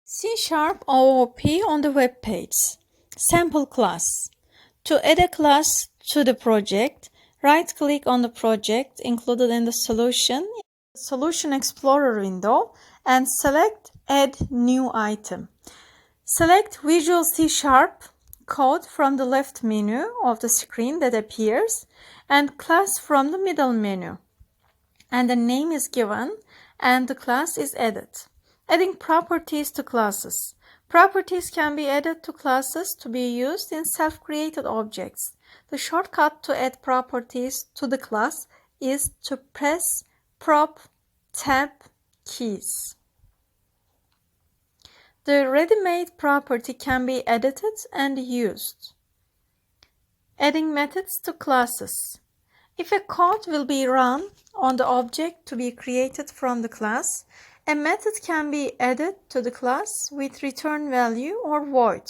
C# OOP on the web page. Sample class. To add a class to the project, right-click on the project included in the Solution Explorer window and select Add New Item. Select Visual C# code from the left menu of the screen that appears and class from the middle menu. And the name is given and the class is added. Adding properties to classes. Properties can be added to classes to be used in self-created objects. The shortcut to add properties to the class is to press Prop Tab keys. The ready-made property can be edited and used. Adding methods to classes. If a code will be run on the object to be created from the class, a method can be added to the class with return value or void.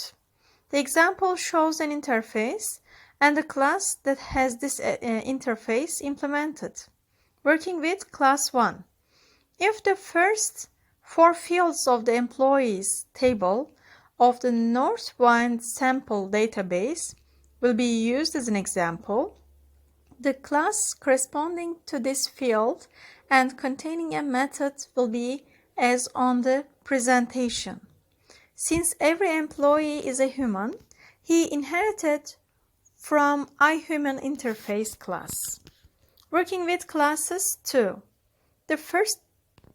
The example shows an interface and a class that has this interface implemented. Working with class 1. If the first 4 fields of the employees table of the Northwind sample database will be used as an example, the class corresponding to this field and containing a method will be as on the presentation. Since every employee is a human, he inherited from iHuman interface class. Working with classes 2. The first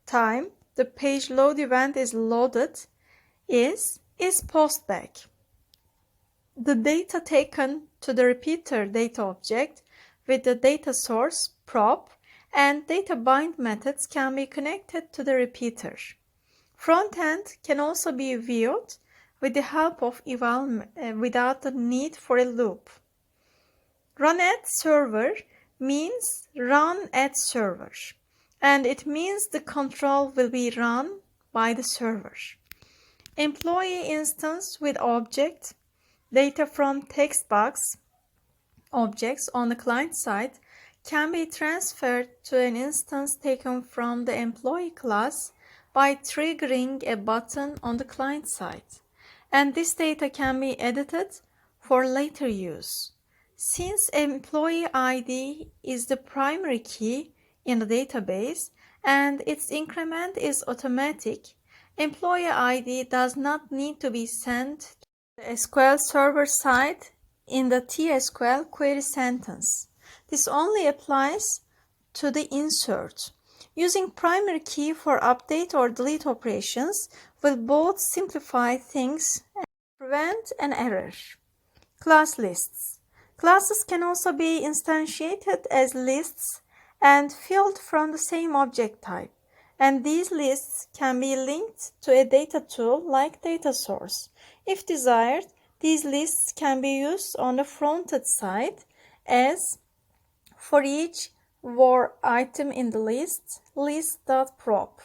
time the page load event is loaded is postback. The data taken to the repeater data object with the data source prop and data bind methods can be connected to the repeater. Frontend can also be viewed with the help of eval without the need for a loop. Run at server means run at server, and it means the control will be run by the server. Employee instance with object, data from text box objects on the client side can be transferred to an instance taken from the employee class by triggering a button on the client side, and this data can be edited for later use. Since employee ID is the primary key in the database and its increment is automatic, employee ID does not need to be sent to the SQL server side in the TSQL query sentence. This only applies to the insert. Using primary key for update or delete operations will both simplify things and prevent an error. Class lists. Classes can also be instantiated as lists and filled from the same object type, and these lists can be linked to a data tool like data source. If desired, these lists can be used on the fronted side as for each var item in the list, list.prop.